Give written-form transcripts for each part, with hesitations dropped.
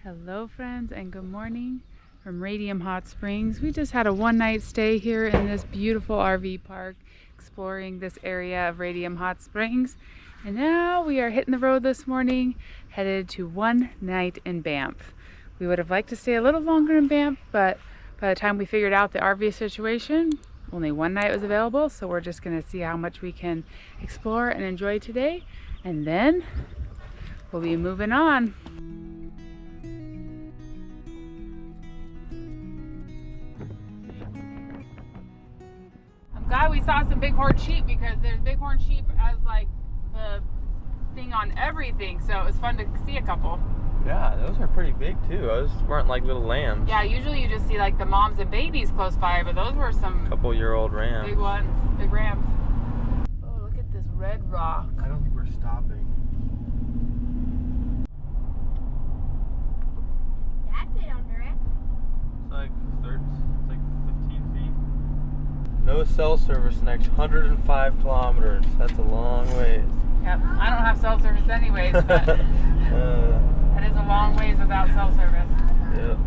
Hello friends and good morning from Radium Hot Springs. We just had a one-night stay here in this beautiful RV park exploring this area of Radium Hot Springs, and now we are hitting the road this morning headed to one night in Banff. We would have liked to stay a little longer in Banff, but by the time we figured out the RV situation, only one night was available, so we're just going to see how much we can explore and enjoy today, and then we'll be moving on. Glad we saw some bighorn sheep, because there's bighorn sheep as like the thing on everything, so it was fun to see a couple. Yeah, those are pretty big too. Those weren't like little lambs. Yeah, usually you just see like the moms and babies close by, but those were some couple-year-old rams. Big ones, big rams. Oh, look at this red rock. I don't think we're stopping. That's it under it. It's like 15 feet. No cell service next 105 kilometers. That's a long ways. Yep, I don't have cell service anyways, but that is a long ways without cell service. Yep.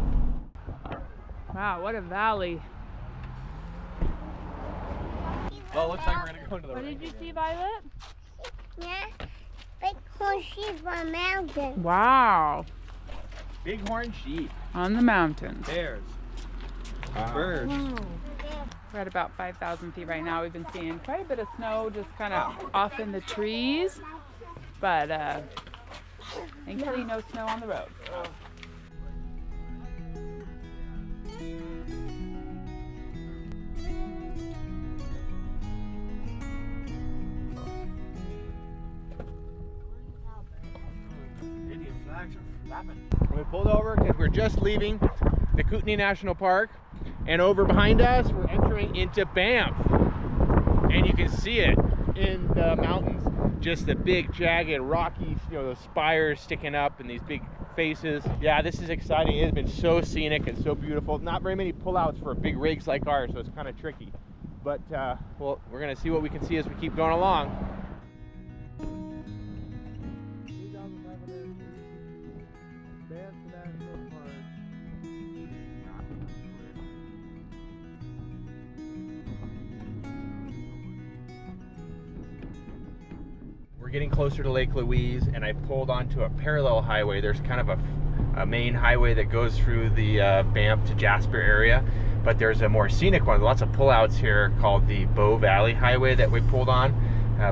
Wow, what a valley. Well, it looks like we're going to go into the What did you see, Violet? Yeah, bighorn sheep on mountain. Wow. Bighorn sheep. On the mountains. Bears. Birds. We're at about 5,000 feet right now. We've been seeing quite a bit of snow just kind of off in the trees, but thankfully no snow on the road. Canadian flags are flapping. We pulled over because we're just leaving the Kootenai National Park, and over behind us we're entering into Banff, and you can see it in the mountains, just the big jagged Rockies, you know, those spires sticking up and these big faces. Yeah, this is exciting. It has been so scenic and so beautiful. Not very many pullouts for big rigs like ours, so it's kind of tricky, but well, we're gonna see what we can see as we keep going along. Banff National Park. We're getting closer to Lake Louise, and I pulled onto a parallel highway. There's kind of a main highway that goes through the Banff to Jasper area, but there's a more scenic one, lots of pullouts here, called the Bow Valley Highway that we pulled on.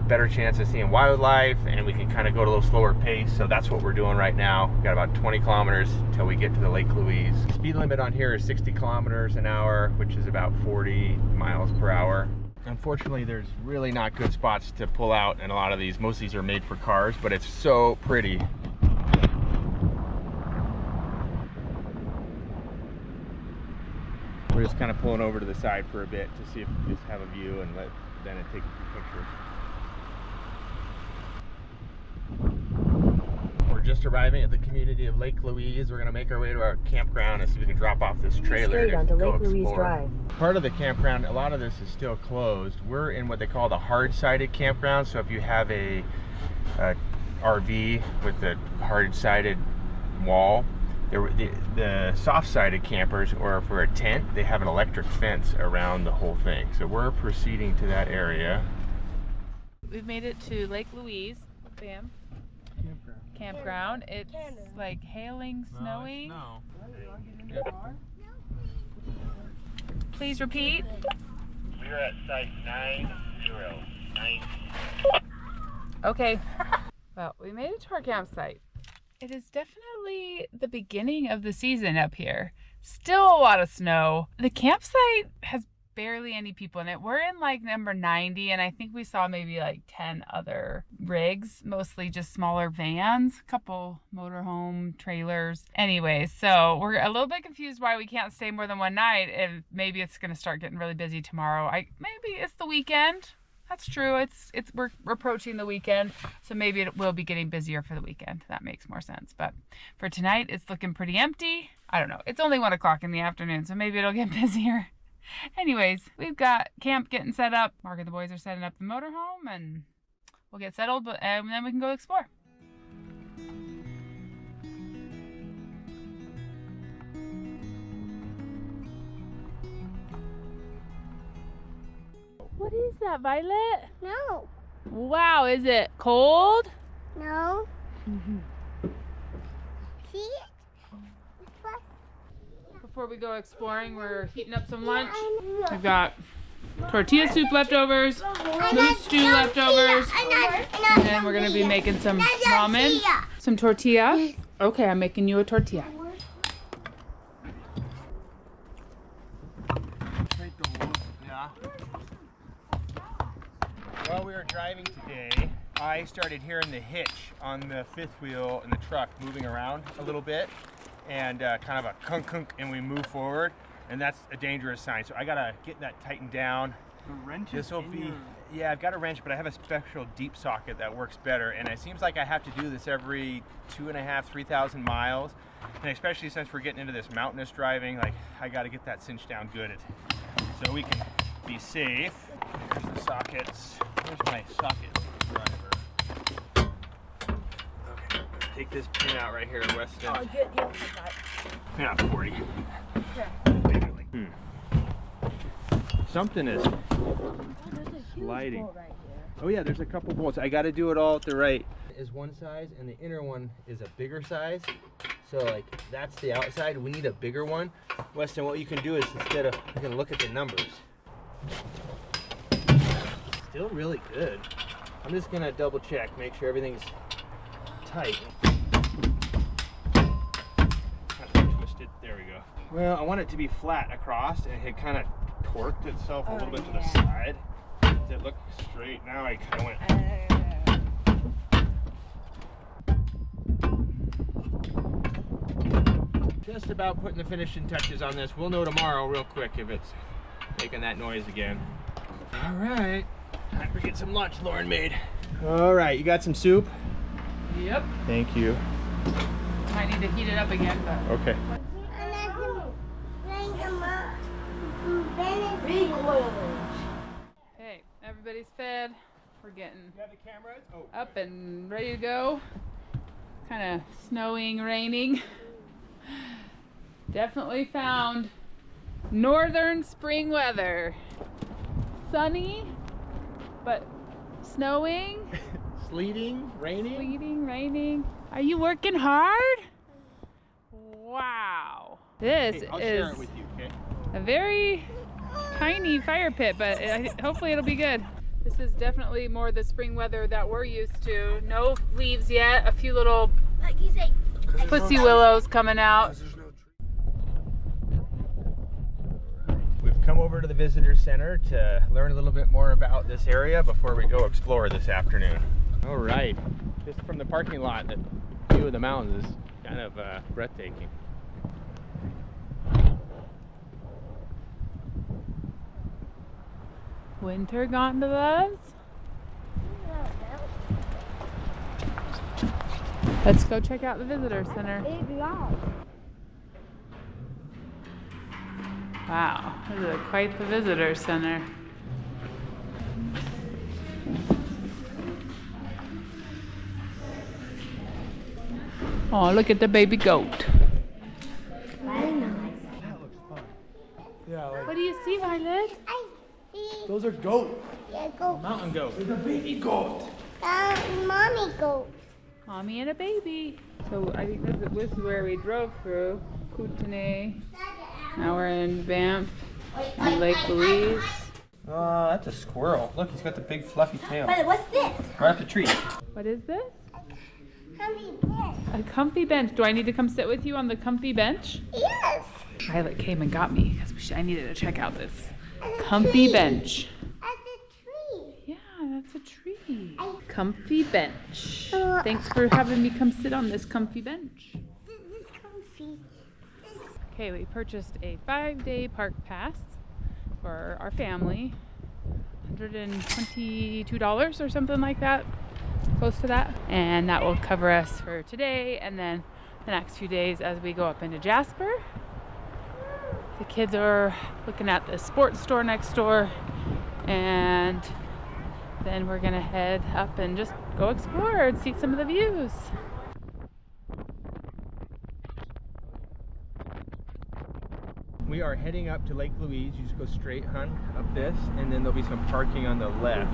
Better chance of seeing wildlife, and we can kind of go at a little slower pace, so that's what we're doing right now. We've got about 20 kilometers until we get to the Lake Louise. Speed limit on here is 60 kilometers an hour, which is about 40 miles per hour. Unfortunately, there's really not good spots to pull out in a lot of these. Most of these are made for cars, but it's so pretty. We're just kind of pulling over to the side for a bit to see if we just have a view, and then it take a few pictures. We're just arriving at the community of Lake Louise. We're gonna make our way to our campground and see if we can drop off this trailer Straight onto to go Lake Louise explore. Drive. Part of the campground, a lot of this is still closed. We're in what they call the hard-sided campground. So if you have a RV with the hard-sided wall, the soft-sided campers, or for a tent, they have an electric fence around the whole thing. So we're proceeding to that area. We've made it to Lake Louise, Banff Campground. It's like hailing, snowy. No. Please repeat. We're at site 909. Okay. Well, we made it to our campsite. It is definitely the beginning of the season up here. Still a lot of snow. The campsite has barely any people in it. We're in like number 90, and I think we saw maybe like 10 other rigs, mostly just smaller vans, a couple motorhome trailers. Anyway, so we're a little bit confused why we can't stay more than one night, and maybe it's going to start getting really busy tomorrow. Maybe it's the weekend. That's true. We're approaching the weekend, so maybe it will be getting busier for the weekend. That makes more sense. But for tonight, it's looking pretty empty. I don't know. It's only 1 o'clock in the afternoon, so maybe it'll get busier. Anyways, we've got camp getting set up. Mark and the boys are setting up the motorhome, and we'll get settled, and then we can go explore. is that, Violet? No. Wow, is it cold? No. See it? Before we go exploring, we're heating up some lunch. We've got tortilla soup leftovers, moose stew leftovers, and then we're gonna be making some ramen, some tortilla. Okay, I'm making you a tortilla. Yeah. While we were driving today, I started hearing the hitch on the fifth wheel in the truck moving around a little bit, and kind of a kunk kunk, and we move forward, and that's a dangerous sign. So I gotta get that tightened down. The wrench This will be, yeah, I've got a wrench, but I have a special deep socket that works better, and it seems like I have to do this every 2,500, 3,000 miles, and especially since we're getting into this mountainous driving, like I got to get that cinched down good so we can be safe. Here's the sockets. Where's my socket driver? Okay, take this pin out right here, Weston. Oh, good. Yeah, 40. Something is sliding. Oh yeah, there's a couple bolts. I got to do it all at the right. Is one size, and the inner one is a bigger size. So like that's the outside. We need a bigger one. Weston, what you can do is instead of you can look at the numbers. Still really good. I'm just gonna double check, make sure everything's tight. Twisted. There we go. Well, I want it to be flat across, and it had kind of torqued itself a little bit to the side. It looked straight. Now I kind of went. Just about putting the finishing touches on this. We'll know tomorrow real quick if it's making that noise again. All right, time to get some lunch Lauren made. All right, you got some soup? Yep. Thank you. Might need to heat it up again, but. Okay. Hey, everybody's fed. We're getting You have the cameras? Oh. up and ready to go. Kind of snowing, raining. Definitely found northern spring weather. Sunny, but snowing. Sleeting, raining. Sleeting, raining. Are you working hard? Wow. This Hey, I'll is share it with you, okay? a very tiny fire pit, but hopefully it'll be good. This is definitely more the spring weather that we're used to. No leaves yet. A few little Like you say. pussy willows coming out. We've come over to the visitor center to learn a little bit more about this area before we go explore this afternoon. All right, just from the parking lot, the view of the mountains is kind of breathtaking. Winter gondolas. Let's go check out the visitor center. Wow, this is quite the visitor center. Oh, look at the baby goat. That looks fun. Yeah, like What do you see, Violet? I see. those are goats. Yeah, go. Mountain goat. There's a baby goat. Mommy go. Mommy and a baby. So I think this is where we drove through. Kootenai. Now we're in Banff and Lake Louise. Oh, that's a squirrel. Look, he's got the big fluffy tail. But what's this? Right up the tree. What is this? Comfy bed. A comfy bench. Do I need to come sit with you on the comfy bench? Yes. Violet came and got me because I needed to check out this comfy bench. At the tree. Yeah, that's a tree. Comfy bench. Thanks for having me come sit on this comfy bench. This is comfy. Okay, we purchased a 5-day park pass for our family. $122 or something like that. Close to that. And that will cover us for today and then the next few days as we go up into Jasper. The kids are looking at the sports store next door, and then we're gonna head up and just go explore and see some of the views. We are heading up to Lake Louise. You just go straight, hon, up this, and then there'll be some parking on the left.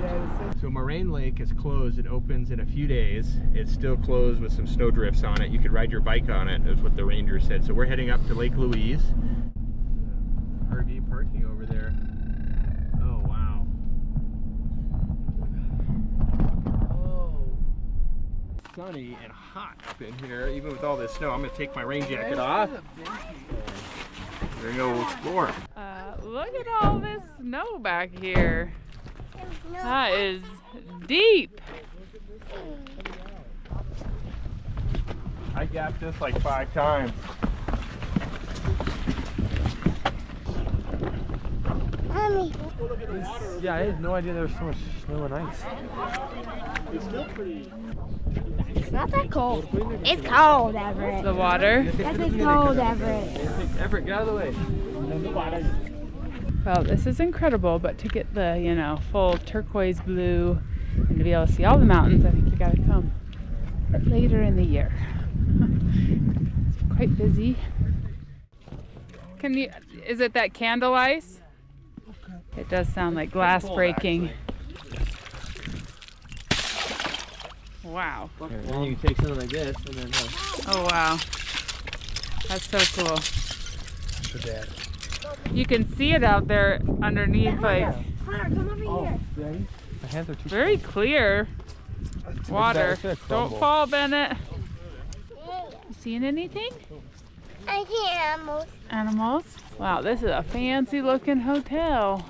So Moraine Lake is closed. It opens in a few days. It's still closed with some snow drifts on it. You could ride your bike on it, is what the ranger said. So we're heading up to Lake Louise. RV parking over there. Oh, wow. Oh. Sunny and hot up in here, even with all this snow. I'm going to take my rain jacket off. We're gonna go explore. Look at all this snow back here. That is deep. I gapped this like 5 times. Mommy. Yeah, I had no idea there was so much snow and ice. It's not that cold. It's cold, Everett. The water. Yes, it's cold, Everett. Everett, get out of the way. Well, this is incredible, but to get the, you know, full turquoise blue and to be able to see all the mountains, I think you gotta come later in the year. It's quite busy. Is it that candle ice? Okay. It does sound like glass breaking. Wow. And then you can take something like this and then Oh wow. That's so cool. for Dad. You can see it out there underneath, like Connor, come over here. Yeah, my hands are too very clear water. It's gonna crumble. Don't fall, Bennett. You seeing anything? I see animals. Animals? Wow, this is a fancy looking hotel.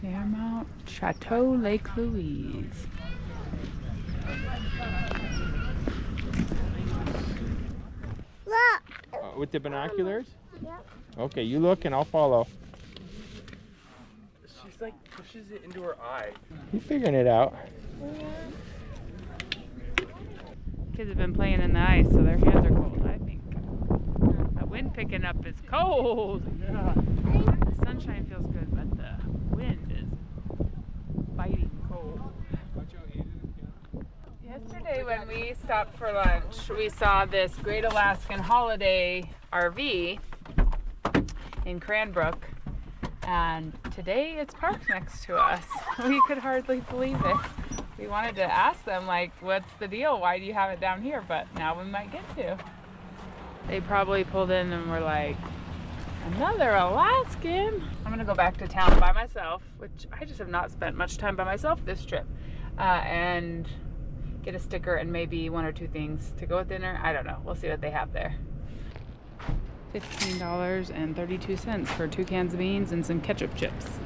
Fairmount Chateau Lake Louise. Look. With the binoculars? Yep. Okay, you look and I'll follow. She's like pushes it into her eye. You figuring it out. Kids have been playing in the ice, so their hands are cold, I think. The wind picking up is cold. Yeah. The sunshine feels good, but the wind is biting cold. Yesterday when we stopped for lunch, we saw this Great Alaskan Holiday RV in Cranbrook, and today it's parked next to us. We could hardly believe it. We wanted to ask them, like, what's the deal? Why do you have it down here? But now we might get to. They probably pulled in and were like, another Alaskan. I'm gonna go back to town by myself, which I just have not spent much time by myself this trip, and get a sticker and maybe 1 or 2 things to go with dinner. I don't know. We'll see what they have there. $15.32 for 2 cans of beans and some ketchup chips.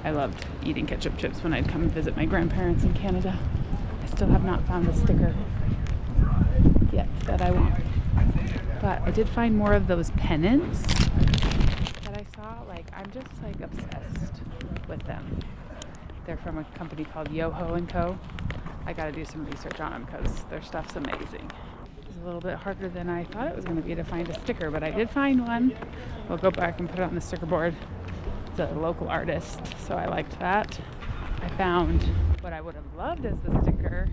I loved eating ketchup chips when I'd come and visit my grandparents in Canada. I still have not found a sticker yet that I want. But I did find more of those pennants that I saw. Like, I'm just like obsessed with them. They're from a company called Yoho & Co. I gotta do some research on them because their stuff's amazing. It's a little bit harder than I thought it was gonna be to find a sticker, but I did find one. We'll go back and put it on the sticker board. It's a local artist, so I liked that. I found what I would have loved as the sticker,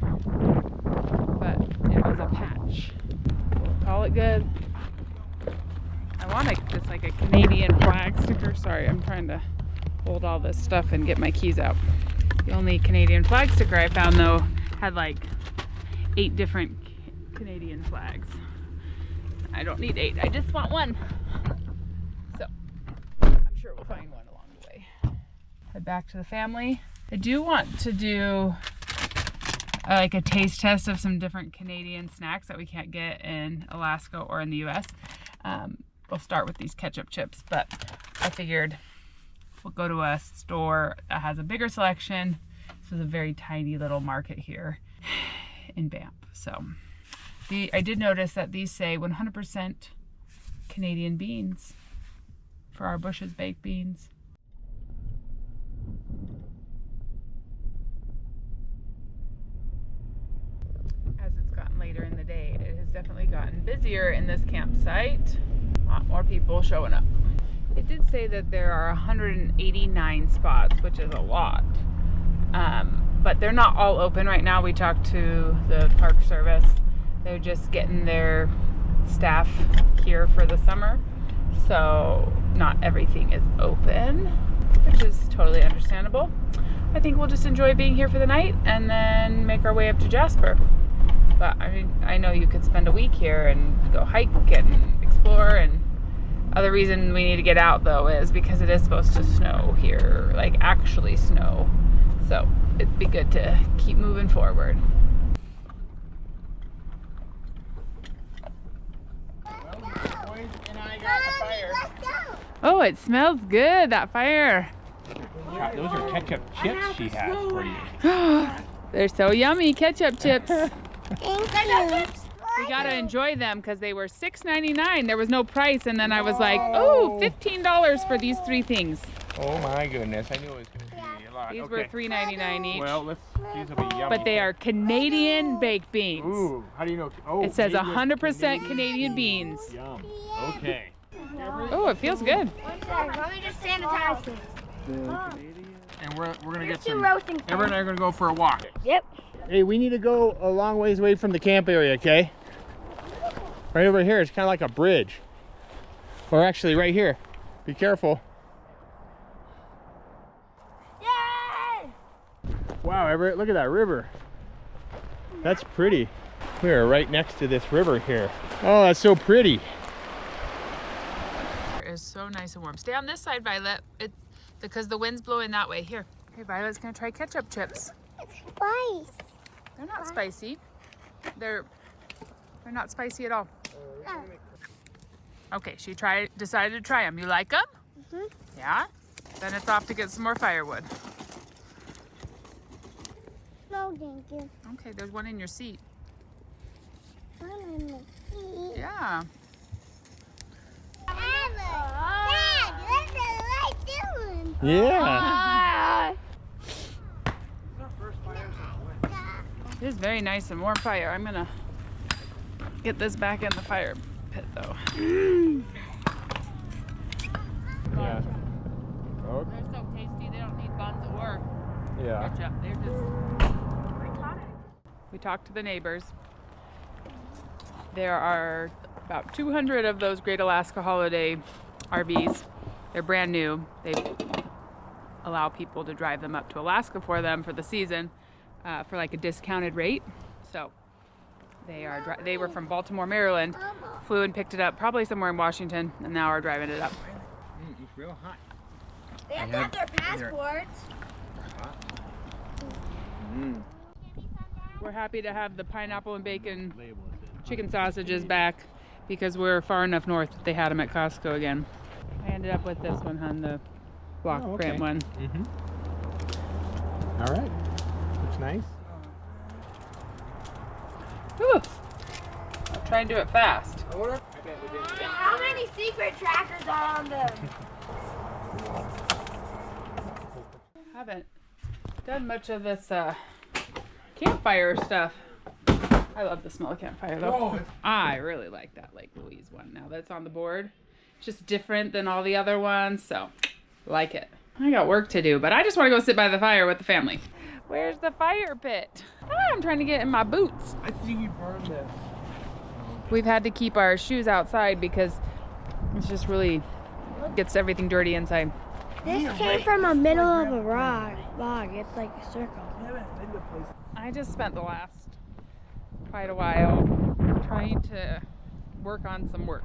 but it was a patch. We'll call it good. I want just like a Canadian flag sticker. Sorry, I'm trying to hold all this stuff and get my keys out. The only Canadian flag sticker I found, though, had like 8 different Canadian flags. I don't need 8, I just want 1. So, I'm sure we'll find one along the way. Head back to the family. I do want to do like a taste test of some different Canadian snacks that we can't get in Alaska or in the US. We'll start with these ketchup chips, but I figured we'll go to a store that has a bigger selection. This is a very tiny little market here in Banff. So I did notice that these say 100% Canadian beans for our Bush's baked beans. As it's gotten later in the day, it has definitely gotten busier in this campsite. A lot more people showing up. It did say that there are 189 spots, which is a lot. But they're not all open right now. We talked to the Park Service. They're just getting their staff here for the summer, so not everything is open, which is totally understandable. I think we'll just enjoy being here for the night and then make our way up to Jasper. But I mean, I know you could spend a week here and go hike and explore. And other reason we need to get out though is because it is supposed to snow here, like actually snow. So it'd be good to keep moving forward. Oh, it smells good, that fire. Those are ketchup chips she has for you. They're so yummy, ketchup chips. Thank you. We gotta enjoy them because they were $6.99. There was no price, and then I was like, oh, $15 for these 3 things. Oh my goodness, I knew it was gonna be a lot. These were $3.99 each. Well, these will be yummy. But they are Canadian baked beans. Ooh, how do you know? Oh, It says 100% Canadian beans. Yum. Okay. Oh, it feels good. Let me just sanitize it. And we're gonna get Two some. roasting Everyone and I are gonna go for a walk. Yep. Hey, we need to go a long ways away from the camp area, okay? Right over here, it's kind of like a bridge. Or actually, right here. Be careful. Yay! Wow, Everett, look at that river. That's pretty. We are right next to this river here. Oh, that's so pretty. It is so nice and warm. Stay on this side, Violet, because the wind's blowing that way. Here. Okay, Violet's gonna try ketchup chips. It's spice. They're not spicy. They're not spicy at all. Okay, she decided to try them. You like them? Mhm. Yeah? Then it's off to get some more firewood. No, thank you. Okay, there's one in your seat. I'm in the seat. Yeah. Dad, what's the light doing? Yeah. It is very nice and warm fire. I'm gonna get this back in the fire pit though. Yeah. Okay. They're so tasty, they don't need buns or Yeah. ketchup. They're just... We talked to the neighbors. There are about 200 of those Great Alaska Holiday RVs. They're brand new. They allow people to drive them up to Alaska for them for the season for like a discounted rate. So they were from Baltimore, Maryland, flew and picked it up probably somewhere in Washington, and now are driving it up. It's real hot. They have to have their passports. We're happy to have the pineapple and bacon chicken sausages back because we're far enough north that they had them at Costco again. I ended up with this one, hon, the block print one. Mm-hmm. All right. Looks nice. Whew. I'll try and do it fast. How many secret trackers are on them? Haven't done much of this campfire stuff. I love the smell of campfire though. I really like that Lake Louise one now that's on the board. It's just different than all the other ones, so like it. I got work to do, but I just want to go sit by the fire with the family. Where's the fire pit? I'm trying to get in my boots. I think you burned this. We've had to keep our shoes outside because it's just really gets everything dirty inside. This came from the middle of a log. It's like a circle. I just spent the last quite a while trying to work on some work,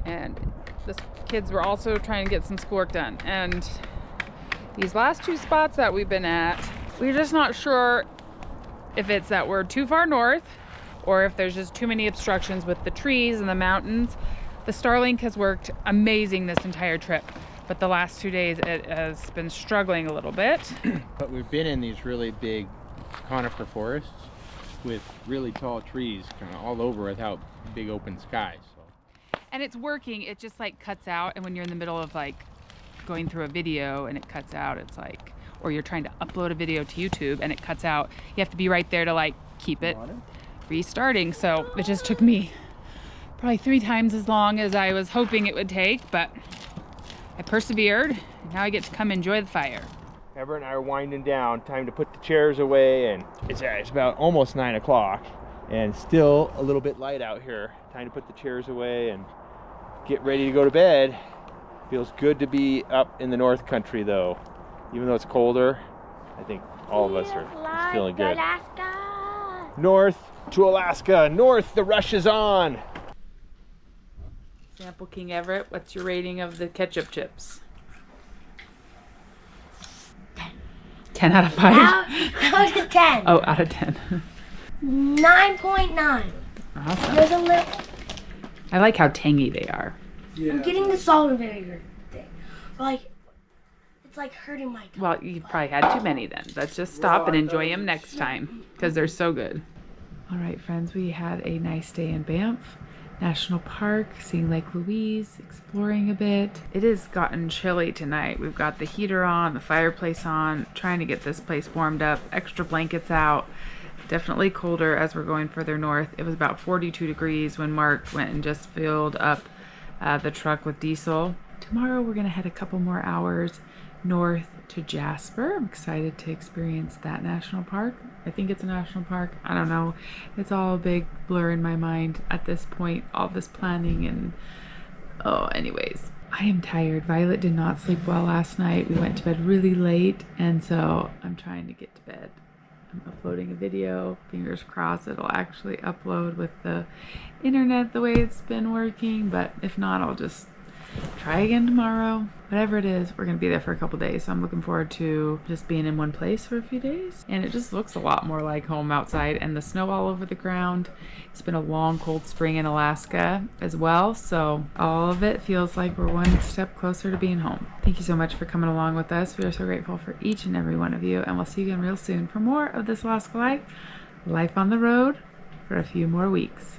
and the kids were also trying to get some schoolwork done. And these last 2 spots that we've been at, we're just not sure if it's that we're too far north or if there's just too many obstructions with the trees and the mountains. The Starlink has worked amazing this entire trip, but the last 2 days it has been struggling a little bit. But we've been in these really big conifer forests with really tall trees kind of all over without big open skies. So. And it's working, it just like cuts out, and when you're in the middle of like going through a video and it cuts out, it's like, or you're trying to upload a video to YouTube and it cuts out, you have to be right there to like keep it restarting. So it just took me probably 3 times as long as I was hoping it would take, but I persevered, and now I get to come enjoy the fire. Everett and I are winding down. Time to put the chairs away, and it's about almost 9 o'clock. and still a little bit light out here. Time to put the chairs away and get ready to go to bed. Feels good to be up in the North Country though. Even though it's colder, I think all of us are just feeling good. Alaska. North to Alaska. North, the rush is on. Sample King Everett, what's your rating of the ketchup chips? 10 out of 5? Out of 10. Oh, out of 10. 9.9. Awesome. There's a little. I like how tangy they are. I'm getting the salt and vinegar thing. But like, it's like hurting my tongue. Well, you probably had too many then. Let's just stop and enjoy them next time because they're so good. All right, friends, we had a nice day in Banff National Park, seeing Lake Louise, exploring a bit. It has gotten chilly tonight. We've got the heater on, the fireplace on, trying to get this place warmed up, extra blankets out. Definitely colder as we're going further north. It was about 42 degrees when Mark went and just filled up the truck with diesel. Tomorrow we're gonna head a couple more hours north to Jasper. I'm excited to experience that national park. I think it's a national park. I don't know. It's all a big blur in my mind at this point, all this planning and anyways. I am tired. Violet did not sleep well last night. We went to bed really late and so I'm trying to get to bed. I'm uploading a video. Fingers crossed it'll actually upload with the internet the way it's been working, but if not, I'll just try again tomorrow. Whatever it is, we're gonna be there for a couple days, so I'm looking forward to just being in one place for a few days. And it just looks a lot more like home outside, and the snow all over the ground. It's been a long, cold spring in Alaska as well, so all of it feels like we're one step closer to being home. Thank you so much for coming along with us. We are so grateful for each and every one of you, and we'll see you again real soon for more of This Alaska Life, life on the road for a few more weeks.